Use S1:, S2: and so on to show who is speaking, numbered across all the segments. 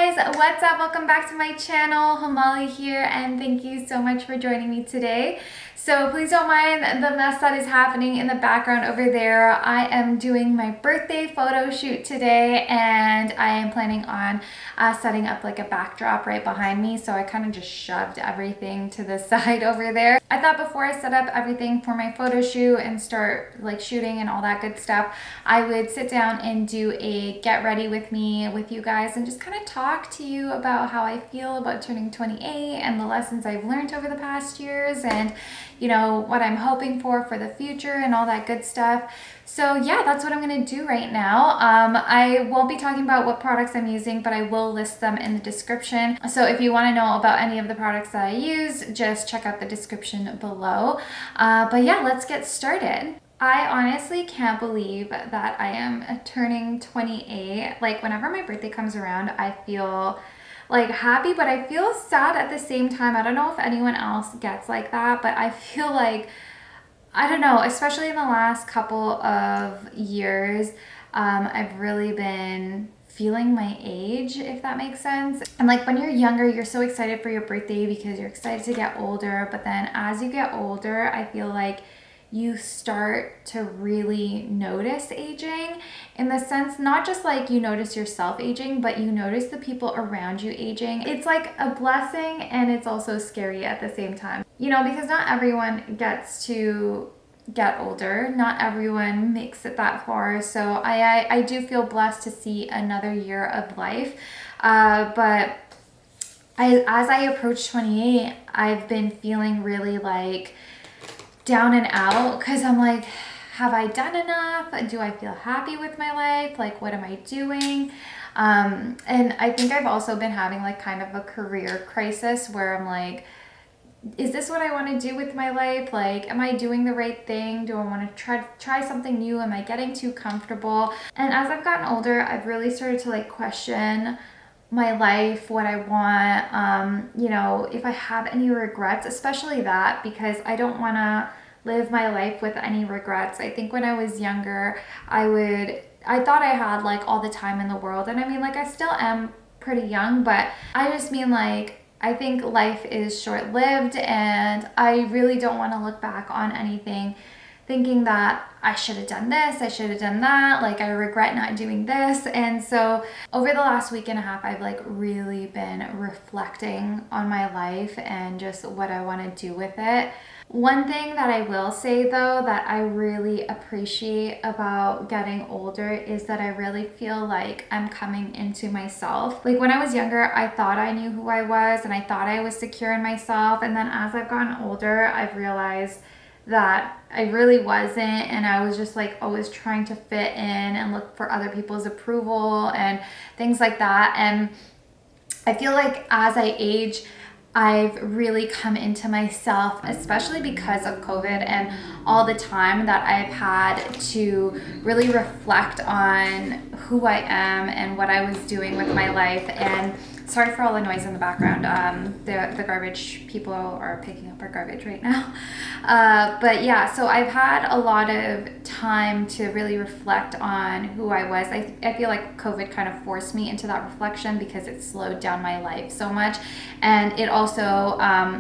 S1: guys, what's up? Welcome back to my channel. Hemali here, and thank you so much for joining me today. So please don't mind the mess that is happening in the background over there. I am doing my birthday photo shoot today, and I am planning on setting up like a backdrop right behind me. So I kind of just shoved everything to the side over there. I thought before I set up everything for my photo shoot and start like shooting and all that good stuff, I would sit down and do a get ready with me with you guys and just kind of talk to you about how I feel about turning 28 and the lessons I've learned over the past years, and you know what I'm hoping for the future and all that good stuff. So yeah, that's what I'm gonna do right now. I won't be talking about what products I'm using, but I will list them in the description. So if you want to know about any of the products that I use, just check out the description below. But yeah, let's get started. I honestly can't believe that I am turning 28. Like whenever my birthday comes around, I feel like happy, but I feel sad at the same time. I don't know if anyone else gets like that, but I feel like, I don't know, especially in the last couple of years, I've really been feeling my age, if that makes sense. And like when you're younger, you're so excited for your birthday because you're excited to get older, but then as you get older, I feel like you start to really notice aging, in the sense not just like you notice yourself aging, but you notice the people around you aging. It's like a blessing and it's also scary at the same time, you know, because not everyone gets to get older, not everyone makes it that far. So I do feel blessed to see another year of life, but as I approach 28, I've been feeling really like down and out, because I'm like, have I done enough? Do I feel happy with my life? Like, what am I doing? And I think I've also been having like kind of a career crisis where I'm like, is this what I want to do with my life? Like, am I doing the right thing? Do I want to try something new? Am I getting too comfortable? And as I've gotten older, I've really started to like question my life, what I want, you know, if I have any regrets, especially that, because I don't want to live my life with any regrets. I think when I was younger, I thought I had like all the time in the world. And I mean, like I still am pretty young, but I just mean like, I think life is short-lived, and I really don't want to look back on anything thinking that I should have done this, I should have done that, like I regret not doing this. And so over the last week and a half, I've like really been reflecting on my life and just what I want to do with it. One thing that I will say though that I really appreciate about getting older is that I really feel like I'm coming into myself. Like when I was younger, I thought I knew who I was and I thought I was secure in myself. And then as I've gotten older, I've realized that I really wasn't, and I was just like always trying to fit in and look for other people's approval and things like that. And I feel like as I age, I've really come into myself, especially because of COVID and all the time that I've had to really reflect on who I am and what I was doing with my life. And sorry for all the noise in the background. The garbage people are picking up our garbage right now. But yeah, so I've had a lot of time to really reflect on who I was. I feel like COVID kind of forced me into that reflection because it slowed down my life so much. And it also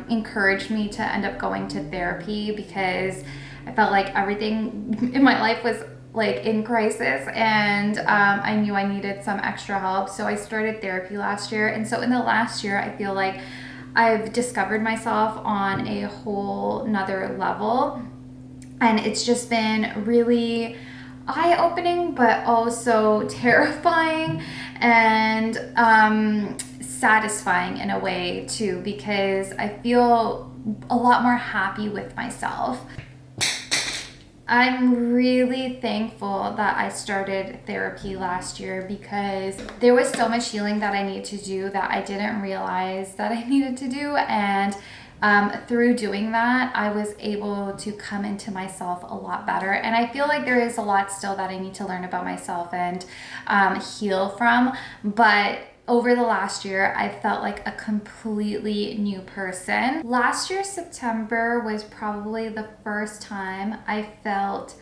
S1: encouraged me to end up going to therapy because I felt like everything in my life was like in crisis, and I knew I needed some extra help. So I started therapy last year. And so in the last year, I feel like I've discovered myself on a whole nother level. And it's just been really eye-opening, but also terrifying and satisfying in a way too, because I feel a lot more happy with myself. I'm really thankful that I started therapy last year because there was so much healing that I needed to do that I didn't realize that I needed to do. And through doing that, I was able to come into myself a lot better. And I feel like there is a lot still that I need to learn about myself and heal from. But over the last year, I felt like a completely new person. Last year, September was probably the first time I felt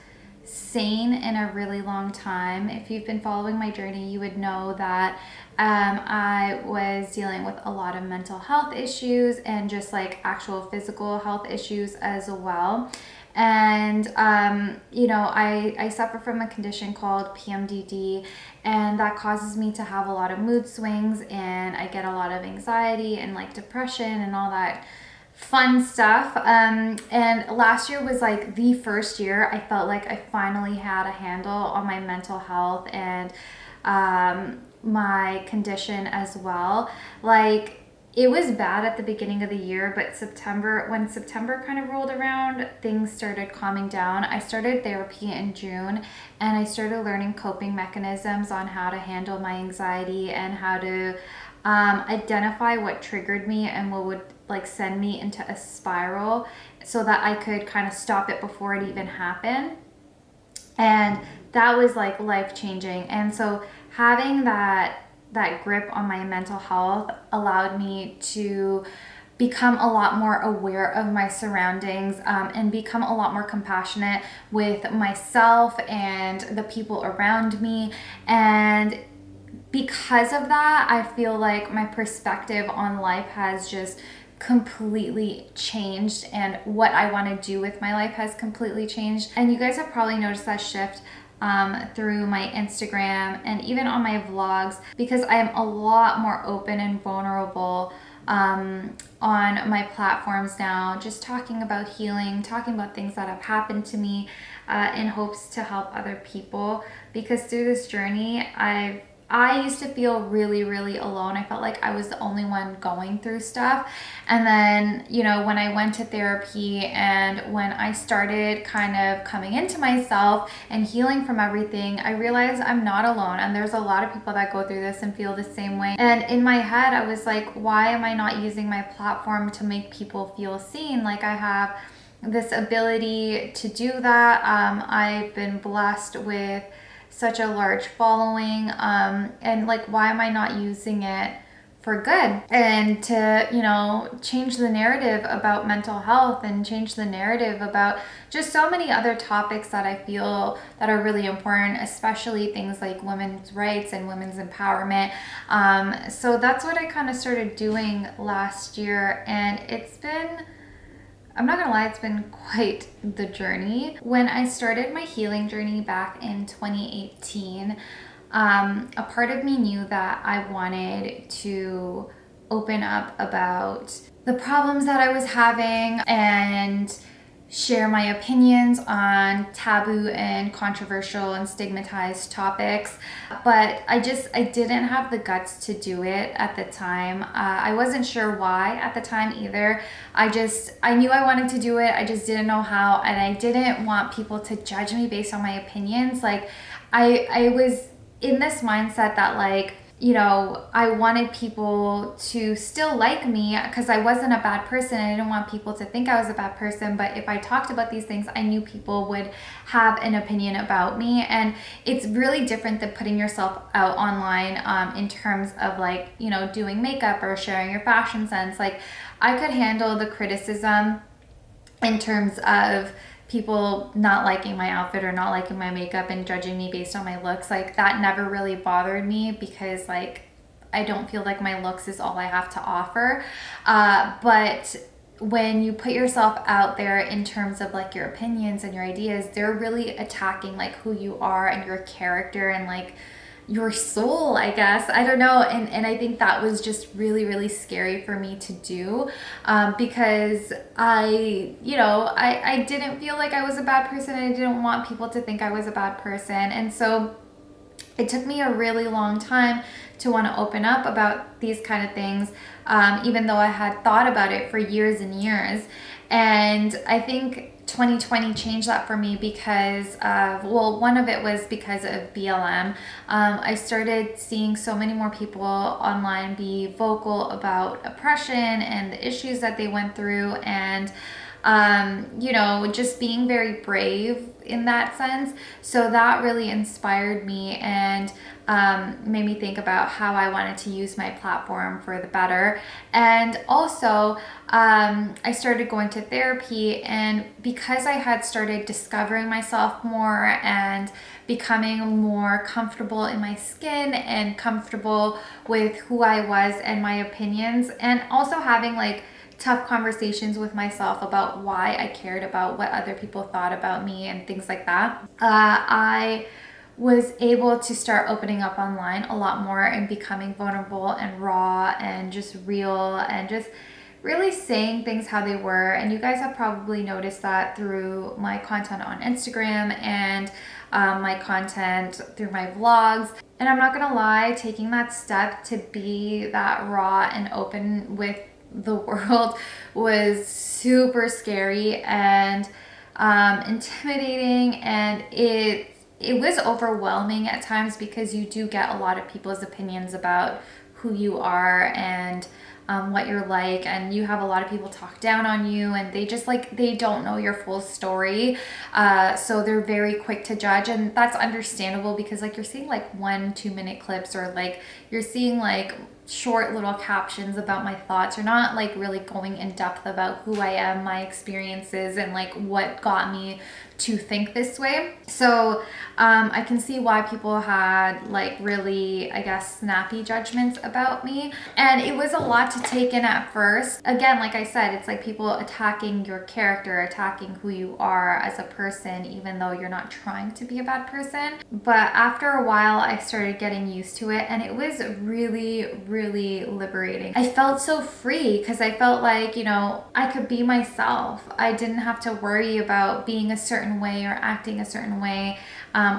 S1: sane in a really long time. If you've been following my journey, you would know that I was dealing with a lot of mental health issues and just like actual physical health issues as well. And you know, I suffer from a condition called PMDD, and that causes me to have a lot of mood swings, and I get a lot of anxiety and like depression and all that fun stuff. And last year was like the first year I felt like I finally had a handle on my mental health and my condition as well. Like, it was bad at the beginning of the year, but when September kind of rolled around, things started calming down. I started therapy in June, and I started learning coping mechanisms on how to handle my anxiety and how to identify what triggered me and what would like send me into a spiral, so that I could kind of stop it before it even happened. And that was like life changing. And so having that grip on my mental health allowed me to become a lot more aware of my surroundings, and become a lot more compassionate with myself and the people around me. And because of that, I feel like my perspective on life has just completely changed, and what I want to do with my life has completely changed. And you guys have probably noticed that shift through my Instagram and even on my vlogs, because I am a lot more open and vulnerable on my platforms now, just talking about healing, talking about things that have happened to me in hopes to help other people. Because through this journey, I used to feel really, really alone. I felt like I was the only one going through stuff. And then, you know, when I went to therapy and when I started kind of coming into myself and healing from everything, I realized I'm not alone. And there's a lot of people that go through this and feel the same way. And in my head, I was like, why am I not using my platform to make people feel seen? Like, I have this ability to do that. I've been blessed with such a large following, and like, why am I not using it for good and to, you know, change the narrative about mental health and change the narrative about just so many other topics that I feel that are really important, especially things like women's rights and women's empowerment. So that's what I kind of started doing last year, and it's been, I'm not gonna lie, it's been quite the journey. When I started my healing journey back in 2018, a part of me knew that I wanted to open up about the problems that I was having and share my opinions on taboo and controversial and stigmatized topics, but I didn't have the guts to do it at the time. I wasn't sure why at the time either. I knew I wanted to do it, I just didn't know how, and I didn't want people to judge me based on my opinions. Like, I was in this mindset that, like, you know, I wanted people to still like me because I wasn't a bad person. I didn't want people to think I was a bad person. But if I talked about these things, I knew people would have an opinion about me. And it's really different than putting yourself out online in terms of, like, you know, doing makeup or sharing your fashion sense. Like, I could handle the criticism in terms of people not liking my outfit or not liking my makeup and judging me based on my looks. Like, that never really bothered me because, like, I don't feel like my looks is all I have to offer. But when you put yourself out there in terms of, like, your opinions and your ideas, they're really attacking, like, who you are and your character and, like, your soul, I guess. I don't know. And I think that was just really, really scary for me to do, because I didn't feel like I was a bad person, and I didn't want people to think I was a bad person. And so it took me a really long time to want to open up about these kind of things, even though I had thought about it for years and years. And I think 2020 changed that for me because of, well, one of it was because of BLM. I started seeing so many more people online be vocal about oppression and the issues that they went through. And you know, just being very brave in that sense. So that really inspired me and made me think about how I wanted to use my platform for the better. And also, I started going to therapy, and because I had started discovering myself more and becoming more comfortable in my skin and comfortable with who I was and my opinions, and also having like tough conversations with myself about why I cared about what other people thought about me and things like that, I was able to start opening up online a lot more and becoming vulnerable and raw and just real and just really saying things how they were. And you guys have probably noticed that through my content on Instagram and my content through my vlogs. And I'm not gonna lie, taking that step to be that raw and open with the world was super scary and intimidating, and it was overwhelming at times because you do get a lot of people's opinions about who you are and what you're like, and you have a lot of people talk down on you, and they just like, they don't know your full story, so they're very quick to judge. And that's understandable because like you're seeing like 1-2 minute clips, or like you're seeing like short little captions about my thoughts. You're not like really going in depth about who I am, my experiences, and like what got me to think this way. So I can see why people had like really, I guess, snappy judgments about me. And it was a lot to take in at first. Again, like I said, it's like people attacking your character, attacking who you are as a person, even though you're not trying to be a bad person. But after a while, I started getting used to it, and it was really, really liberating. I felt so free because I felt like, you know, I could be myself. I didn't have to worry about being a certain way or acting a certain way,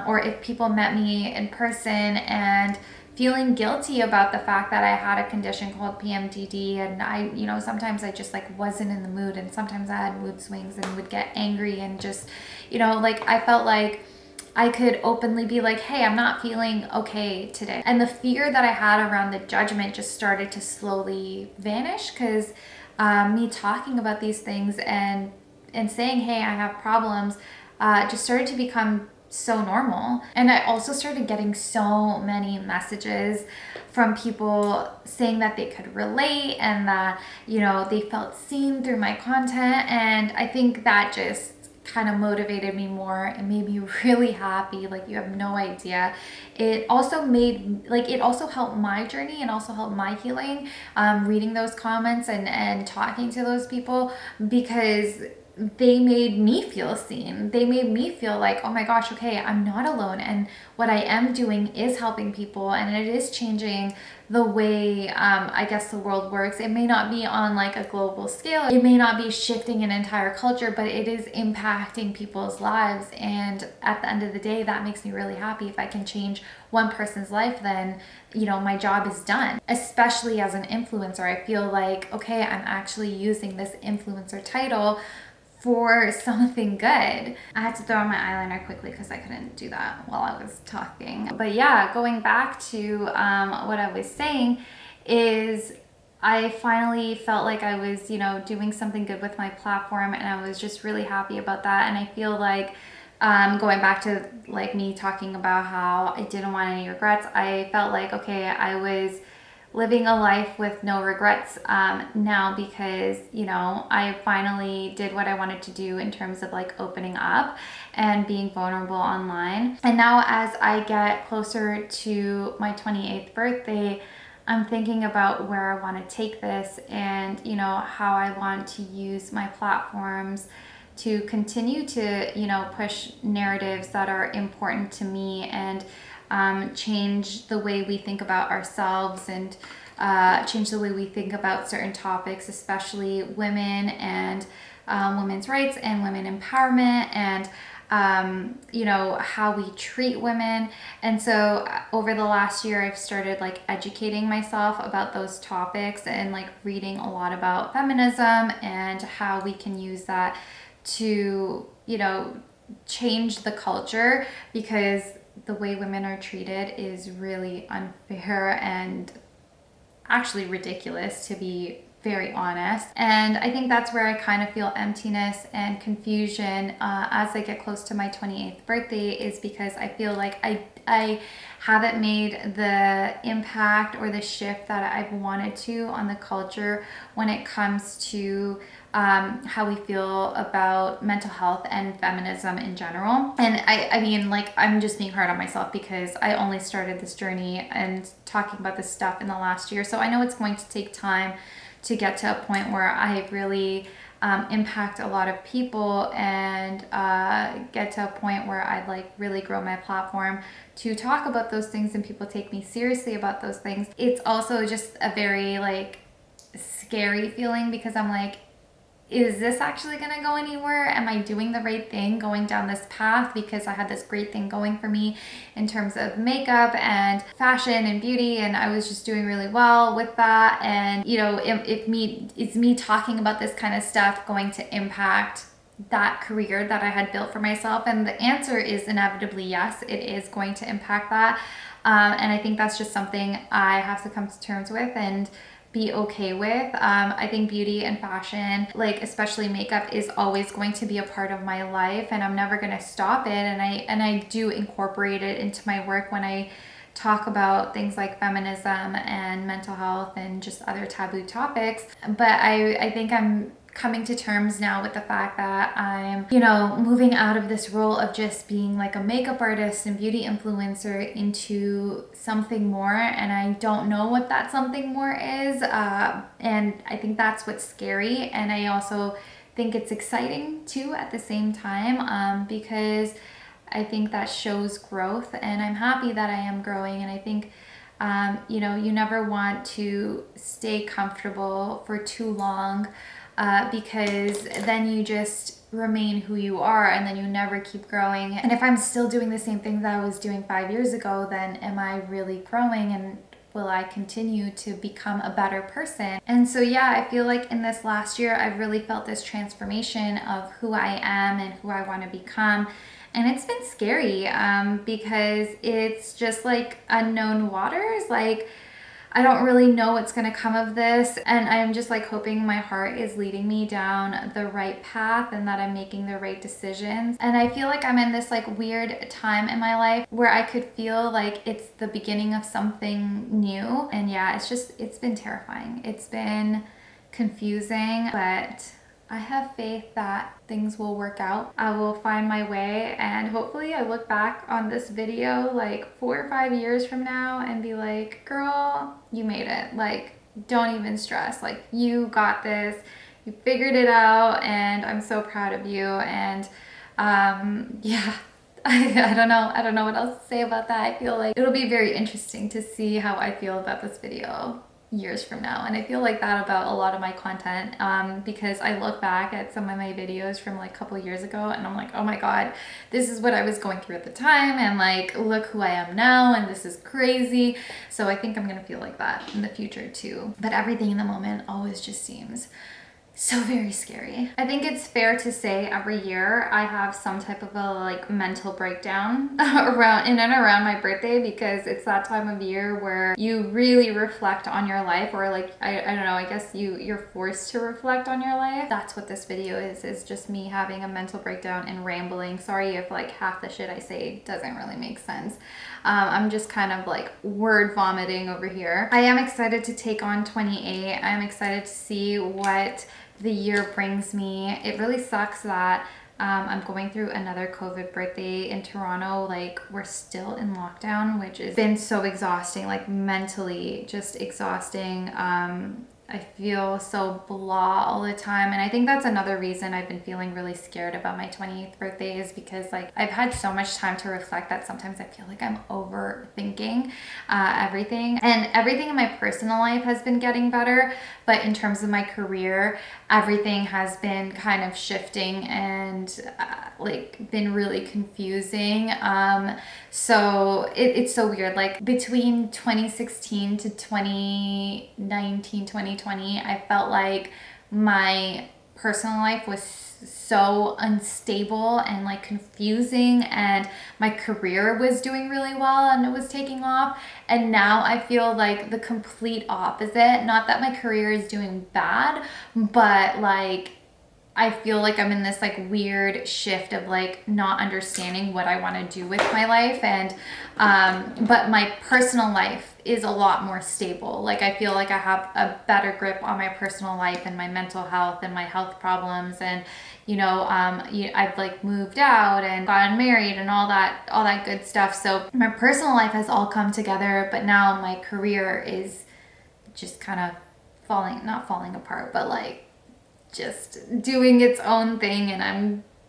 S1: or if people met me in person and feeling guilty about the fact that I had a condition called PMDD, and I, you know, sometimes I just like wasn't in the mood, and sometimes I had mood swings and would get angry and just, you know, like I felt like I could openly be like, hey, I'm not feeling okay today. And the fear that I had around the judgment just started to slowly vanish because me talking about these things and saying, hey, I have problems, just started to become so normal. And I also started getting so many messages from people saying that they could relate and that, you know, they felt seen through my content. And I think that just kind of motivated me more and made me really happy. Like, you have no idea. It also made, like, it also helped my journey and also helped my healing, reading those comments and talking to those people, because they made me feel seen. They made me feel like, oh my gosh, okay, I'm not alone, and what I am doing is helping people, and it is changing the way I guess the world works. It may not be on like a global scale, it may not be shifting an entire culture, but it is impacting people's lives. And at the end of the day, that makes me really happy. If I can change one person's life, then, you know, my job is done. Especially as an influencer, I feel like, okay, I'm actually using this influencer title for something good. I had to throw on my eyeliner quickly because I couldn't do that while I was talking. But yeah, going back to what I was saying is, I finally felt like I was, you know, doing something good with my platform, and I was just really happy about that. And I feel like going back to like me talking about how I didn't want any regrets, I felt like, okay, I was living a life with no regrets now, because, you know, I finally did what I wanted to do in terms of like opening up and being vulnerable online. And now as I get closer to my 28th birthday, I'm thinking about where I want to take this, and, you know, how I want to use my platforms to continue to, you know, push narratives that are important to me, and change the way we think about ourselves, and change the way we think about certain topics, especially women and women's rights and women empowerment, and you know, how we treat women. And so over the last year, I've started like educating myself about those topics, and like reading a lot about feminism and how we can use that to, you know, change the culture, because the way women are treated is really unfair and actually ridiculous, to be very honest. And I think that's where I kind of feel emptiness and confusion as I get close to my 28th birthday, is because I feel like I haven't made the impact or the shift that I've wanted to on the culture when it comes to how we feel about mental health and feminism in general. And I mean, like, I'm just being hard on myself because I only started this journey and talking about this stuff in the last year. So I know it's going to take time to get to a point where I really impact a lot of people and get to a point where I'd like really grow my platform to talk about those things and people take me seriously about those things. It's also just a very like scary feeling because I'm like, is this actually gonna go anywhere? Am I doing the right thing going down this path? Because I had this great thing going for me in terms of makeup and fashion and beauty, and I was just doing really well with that. And you know, is me talking about this kind of stuff going to impact that career that I had built for myself? And the answer is inevitably yes, it is going to impact that. And I think that's just something I have to come to terms with and be okay with. I think beauty and fashion, like especially makeup, is always going to be a part of my life, and I'm never going to stop it. And I do incorporate it into my work when I talk about things like feminism and mental health and just other taboo topics. But I think I'm coming to terms now with the fact that I'm, you know, moving out of this role of just being like a makeup artist and beauty influencer into something more, and I don't know what that something more is, and I think that's what's scary. And I also think it's exciting too at the same time, because I think that shows growth, and I'm happy that I am growing. And I think you know, you never want to stay comfortable for too long, because then you just remain who you are and then you never keep growing. And if I'm still doing the same things that I was doing 5 years ago, then am I really growing, and will I continue to become a better person? And so yeah, I feel like in this last year I've really felt this transformation of who I am and who I want to become. And it's been scary because it's just like unknown waters. Like, I don't really know what's going to come of this, and I'm just like hoping my heart is leading me down the right path and that I'm making the right decisions. And I feel like I'm in this like weird time in my life where I could feel like it's the beginning of something new. And yeah, it's been terrifying. It's been confusing, but I have faith that things will work out. I will find my way, and hopefully I look back on this video like 4 or 5 years from now and be like, girl, you made it. Like, don't even stress. Like, you got this. You figured it out, and I'm so proud of you. And yeah, I don't know. I don't know what else to say about that. I feel like it'll be very interesting to see how I feel about this video years from now. And I feel like that about a lot of my content, because I look back at some of my videos from like a couple years ago and I'm like, oh my god, this is what I was going through at the time, and like look who I am now, and this is crazy. So I think I'm gonna feel like that in the future too. But everything in the moment always just seems so very scary. I think it's fair to say every year I have some type of a like mental breakdown around in and around my birthday, because it's that time of year where you really reflect on your life, or like I don't know, I guess you're forced to reflect on your life. That's what this video is just me having a mental breakdown and rambling. Sorry if like half the shit I say doesn't really make sense. I'm just kind of like word vomiting over here. I am excited to take on 28. I'm excited to see what the year brings me. It really sucks that I'm going through another COVID birthday in Toronto. Like, we're still in lockdown, which has been so exhausting, like mentally just exhausting. I feel so blah all the time, and I think that's another reason I've been feeling really scared about my 28th birthday, is because like I've had so much time to reflect that sometimes I feel like I'm overthinking everything. And everything in my personal life has been getting better, but in terms of my career, everything has been kind of shifting and like been really confusing. So it's so weird. Like between 2016 to 2019, 2020, I felt like my personal life was so unstable and like confusing, and my career was doing really well and it was taking off, and now I feel like the complete opposite. Not that my career is doing bad, but like I feel like I'm in this like weird shift of like not understanding what I want to do with my life. And but my personal life is a lot more stable. Like I feel like I have a better grip on my personal life and my mental health and my health problems. And I've like moved out and gotten married and all that good stuff. So my personal life has all come together, but now my career is just kind of not falling apart, but like just doing its own thing, and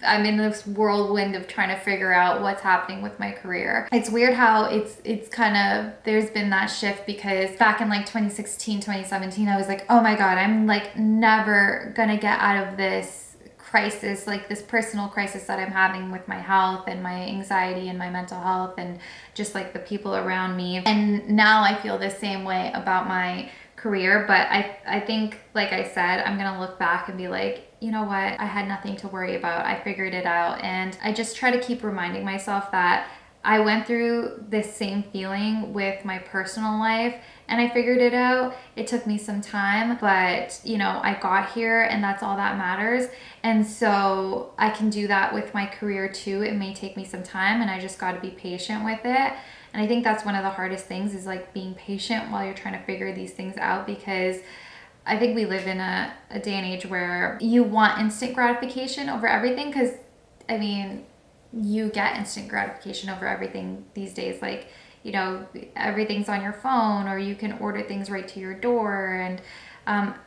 S1: I'm in this whirlwind of trying to figure out what's happening with my career. It's weird how it's kind of, there's been that shift, because back in like 2016, 2017, I was like, oh my God, I'm like never gonna get out of this crisis, like this personal crisis that I'm having with my health and my anxiety and my mental health and just like the people around me. And now I feel the same way about my career, but I think, like I said, I'm gonna look back and be like, you know what, I had nothing to worry about. I figured it out. And I just try to keep reminding myself that I went through this same feeling with my personal life and I figured it out. It took me some time, but I got here, and that's all that matters. And so I can do that with my career too. It may take me some time, and I just got to be patient with it. And I think that's one of the hardest things, is like being patient while you're trying to figure these things out, because I think we live in a day and age where you want instant gratification over everything. Because I mean, you get instant gratification over everything these days. Like, everything's on your phone, or you can order things right to your door, and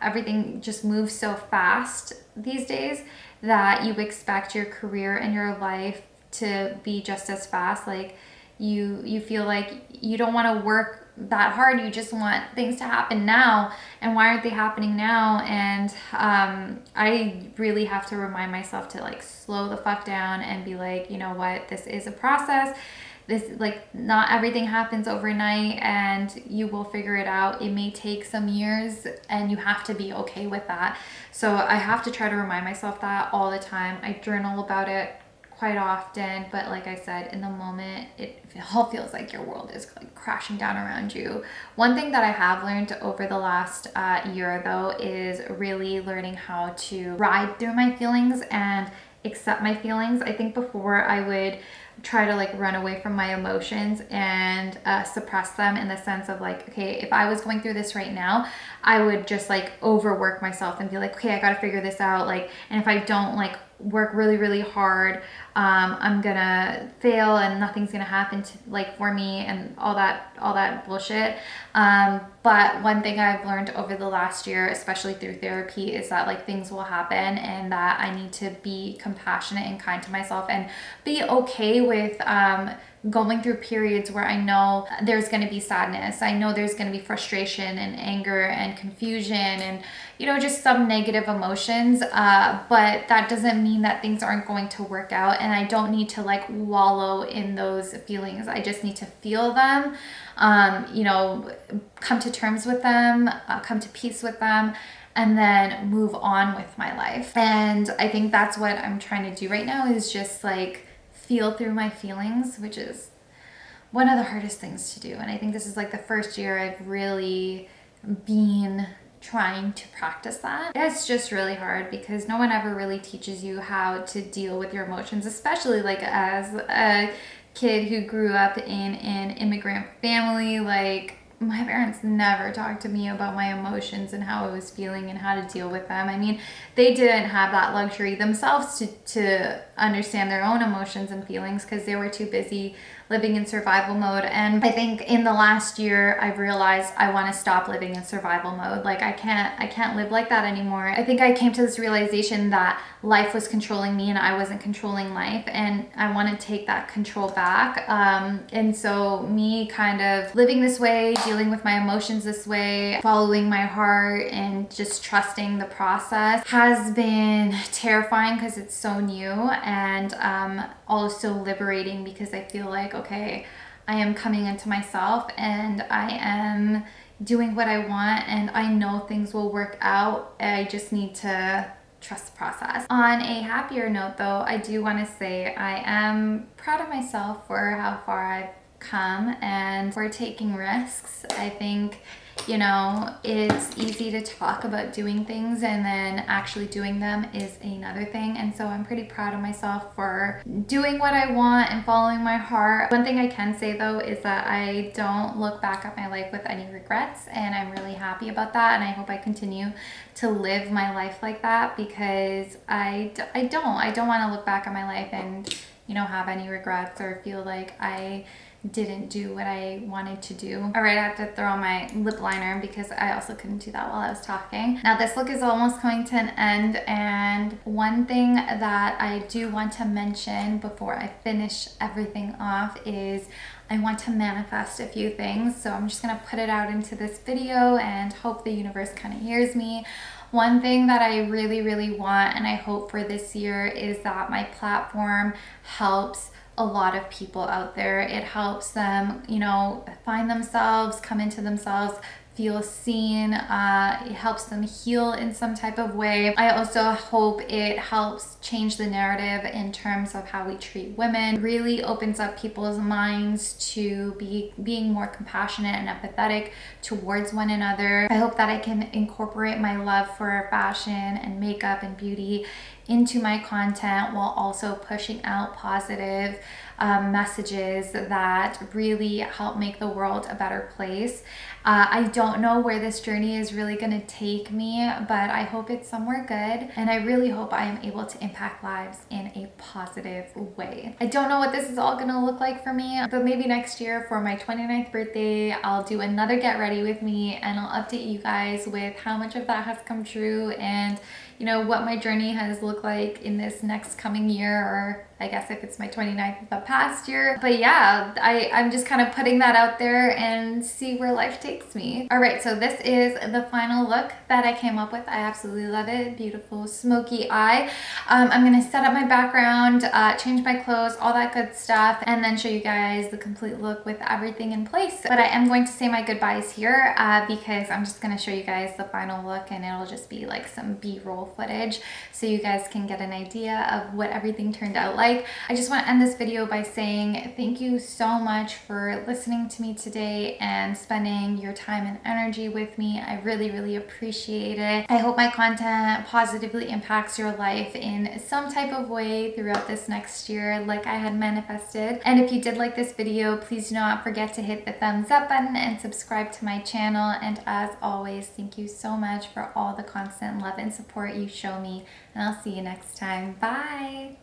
S1: everything just moves so fast these days that you expect your career and your life to be just as fast. Like you feel like you don't want to work that hard. You just want things to happen now. And why aren't they happening now? And I really have to remind myself to like slow the fuck down and be like, you know what, this is a process. This, like, not everything happens overnight, and you will figure it out. It may take some years, and you have to be okay with that. So I have to try to remind myself that all the time. I journal about it quite often, but like I said, in the moment, it all feels like your world is like crashing down around you. One thing that I have learned over the last year though is really learning how to ride through my feelings and accept my feelings. I think before I would try to like run away from my emotions and suppress them, in the sense of like, okay, if I was going through this right now, I would just like overwork myself and be like, okay, I gotta figure this out. Like, and if I don't like work really, really hard, I'm gonna fail and nothing's gonna happen to like for me, and all that bullshit. But one thing I've learned over the last year, especially through therapy, is that like things will happen, and that I need to be compassionate and kind to myself, and be okay with going through periods where I know there's going to be sadness. I know there's going to be frustration and anger and confusion and, just some negative emotions. But that doesn't mean that things aren't going to work out. And I don't need to like wallow in those feelings. I just need to feel them, come to terms with them, come to peace with them, and then move on with my life. And I think that's what I'm trying to do right now, is just like feel through my feelings, which is one of the hardest things to do. And I think this is like the first year I've really been trying to practice that. It's just really hard, because no one ever really teaches you how to deal with your emotions, especially like as a kid who grew up in an immigrant family. Like, my parents never talked to me about my emotions and how I was feeling and how to deal with them. I mean, they didn't have that luxury themselves to understand their own emotions and feelings, because they were too busy living in survival mode. And I think in the last year, I've realized I want to stop living in survival mode. Like, I can't live like that anymore. I think I came to this realization that life was controlling me and I wasn't controlling life, and I want to take that control back. And so me kind of living this way, dealing with my emotions this way, following my heart, and just trusting the process has been terrifying, because it's so new, and also liberating, because I feel like, okay, I am coming into myself and I am doing what I want, and I know things will work out. I just need to trust the process. On a happier note though, I do want to say I am proud of myself for how far I've come and for taking risks. I think, you know, it's easy to talk about doing things and then actually doing them is another thing. And so I'm pretty proud of myself for doing what I want and following my heart. One thing I can say though is that I don't look back at my life with any regrets, and I'm really happy about that, and I hope I continue to live my life like that, because I don't want to look back at my life and, you know, have any regrets or feel like I didn't do what I wanted to do. All right, I have to throw on my lip liner because I also couldn't do that while I was talking. Now this look is almost coming to an end, and one thing that I do want to mention before I finish everything off is I want to manifest a few things. So I'm just gonna put it out into this video and hope the universe kind of hears me. One thing that I really, really want and I hope for this year is that my platform helps a lot of people out there. It helps them, you know, find themselves, come into themselves, feel seen. It helps them heal in some type of way. I also hope it helps change the narrative in terms of how we treat women. Really opens up people's minds to being more compassionate and empathetic towards one another. I hope that I can incorporate my love for fashion and makeup and beauty into my content while also pushing out positive messages that really help make the world a better place. I don't know where this journey is really going to take me, but I hope it's somewhere good, and I really hope I am able to impact lives in a positive way. I don't know what this is all going to look like for me, but maybe next year for my 29th birthday, I'll do another get ready with me, and I'll update you guys with how much of that has come true and, you know, what my journey has looked like in this next coming year, or I guess if it's my 29th, the past year. But yeah, I'm just kind of putting that out there and see where life takes me. All right, so this is the final look that I came up with. I absolutely love it. Beautiful smoky eye. I'm gonna set up my background, change my clothes, all that good stuff, and then show you guys the complete look with everything in place. But I am going to say my goodbyes here because I'm just gonna show you guys the final look, and it'll just be like some B-roll footage so you guys can get an idea of what everything turned out like. I just want to end this video by saying thank you so much for listening to me today and spending your time and energy with me. I really, really appreciate it. I hope my content positively impacts your life in some type of way throughout this next year, like I had manifested. And if you did like this video, please do not forget to hit the thumbs up button and subscribe to my channel. And as always, thank you so much for all the constant love and support you show me, and I'll see you next time. Bye.